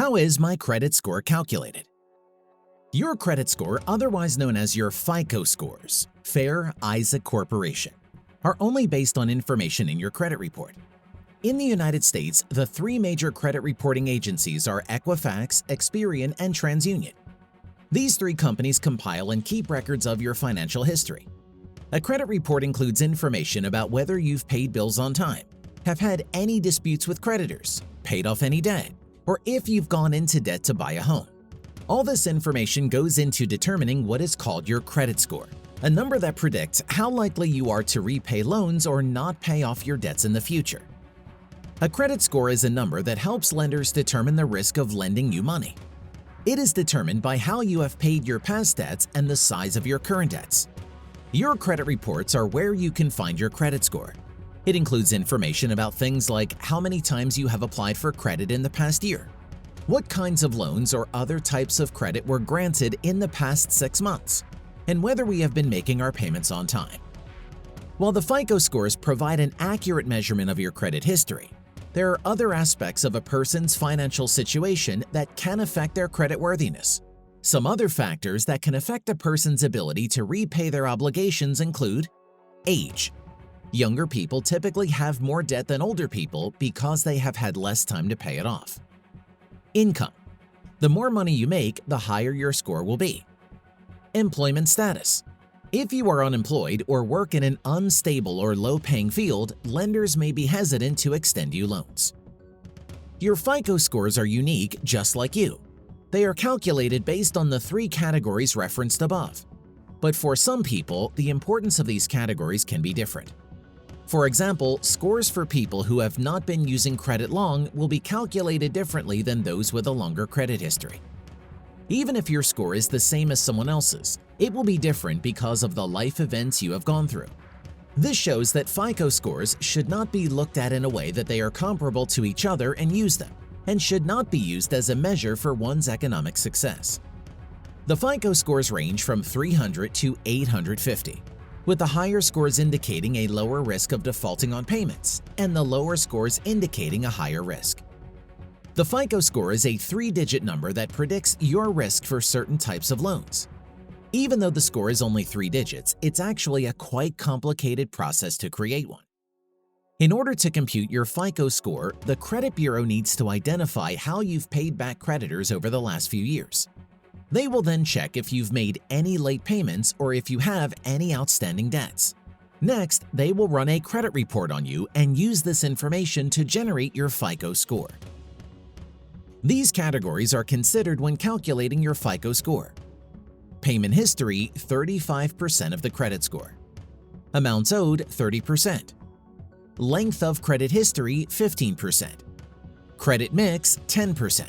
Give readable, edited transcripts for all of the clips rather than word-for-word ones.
How is my credit score calculated? Your credit score, otherwise known as your FICO scores, Issac Corporation, are only based on information in your credit report. In the United States, the three major credit reporting agencies are Equifax, Experian, and TransUnion. These three companies compile and keep records of your financial history. A credit report includes information about whether you've paid bills on time, have had any disputes with creditors, paid off any debt, or if you've gone into debt to buy a home. All this information goes into determining what is called your credit score, a number that predicts how likely you are to repay loans or not pay off your debts in the future. A credit score is a number that helps lenders determine the risk of lending you money. It is determined by how you have paid your past debts and the size of your current debts. Your credit reports are where you can find your credit score. It includes information about things like how many times you have applied for credit in the past year, what kinds of loans or other types of credit were granted in the past 6 months, and whether we have been making our payments on time. While the FICO scores provide an accurate measurement of your credit history, there are other aspects of a person's financial situation that can affect their creditworthiness. Some other factors that can affect a person's ability to repay their obligations include age. Younger people typically have more debt than older people because they have had less time to pay it off. Income. The more money you make, the higher your score will be. Employment status. If you are unemployed or work in an unstable or low-paying field, lenders may be hesitant to extend you loans. Your FICO scores are unique just like you. They are calculated based on the three categories referenced above. But for some people, the importance of these categories can be different. For example, scores for people who have not been using credit long will be calculated differently than those with a longer credit history. Even if your score is the same as someone else's, it will be different because of the life events you have gone through. This shows that FICO scores should not be looked at in a way that they are comparable to each other and use them, and should not be used as a measure for one's economic success. The FICO scores range from 300 to 850. With the higher scores indicating a lower risk of defaulting on payments, and the lower scores indicating a higher risk. The FICO score is a 3-digit number that predicts your risk for certain types of loans. Even though the score is only 3 digits, it's actually a quite complicated process to create one. In order to compute your FICO score, the credit bureau needs to identify how you've paid back creditors over the last few years. They will then check if you've made any late payments or if you have any outstanding debts. Next, they will run a credit report on you and use this information to generate your FICO score. These categories are considered when calculating your FICO score. Payment history, 35% of the credit score. Amounts owed, 30%. Length of credit history, 15%. Credit mix, 10%.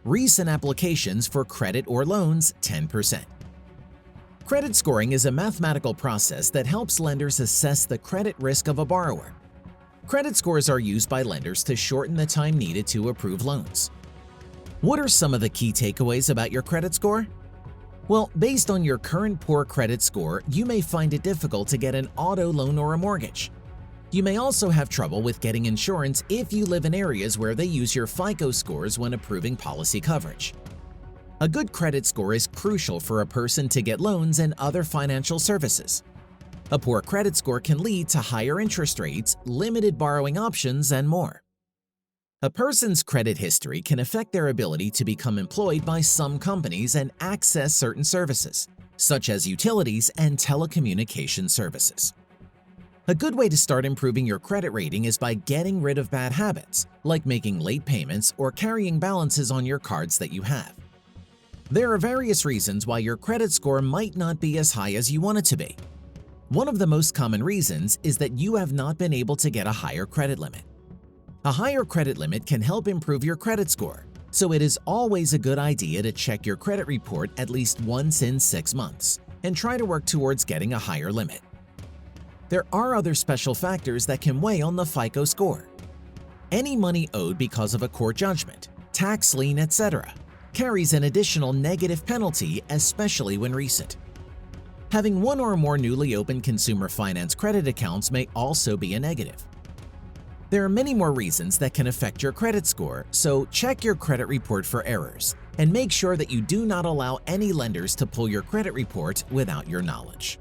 Recent applications for credit or loans, 10%. Credit scoring is a mathematical process that helps lenders assess the credit risk of a borrower. Credit scores are used by lenders to shorten the time needed to approve loans. What are some of the key takeaways about your credit score? Well, based on your current poor credit score, you may find it difficult to get an auto loan or a mortgage. You may also have trouble with getting insurance if you live in areas where they use your FICO scores when approving policy coverage. A good credit score is crucial for a person to get loans and other financial services. A poor credit score can lead to higher interest rates, limited borrowing options, and more. A person's credit history can affect their ability to become employed by some companies and access certain services, such as utilities and telecommunication services. A good way to start improving your credit rating is by getting rid of bad habits, like making late payments or carrying balances on your cards that you have. There are various reasons why your credit score might not be as high as you want it to be. One of the most common reasons is that you have not been able to get a higher credit limit. A higher credit limit can help improve your credit score, so it is always a good idea to check your credit report at least once in 6 months and try to work towards getting a higher limit. There are other special factors that can weigh on the FICO score. Any money owed because of a court judgment, tax lien, etc., carries an additional negative penalty, especially when recent. Having one or more newly opened consumer finance credit accounts may also be a negative. There are many more reasons that can affect your credit score, so check your credit report for errors and make sure that you do not allow any lenders to pull your credit report without your knowledge.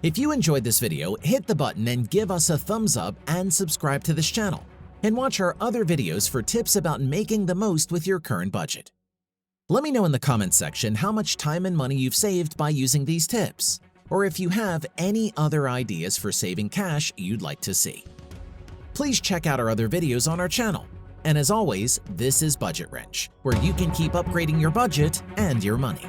If you enjoyed this video, hit the button and give us a thumbs up and subscribe to this channel. And watch our other videos for tips about making the most with your current budget. Let me know in the comments section how much time and money you've saved by using these tips, or if you have any other ideas for saving cash you'd like to see. Please check out our other videos on our channel. And as always, this is Budget Wrench, where you can keep upgrading your budget and your money.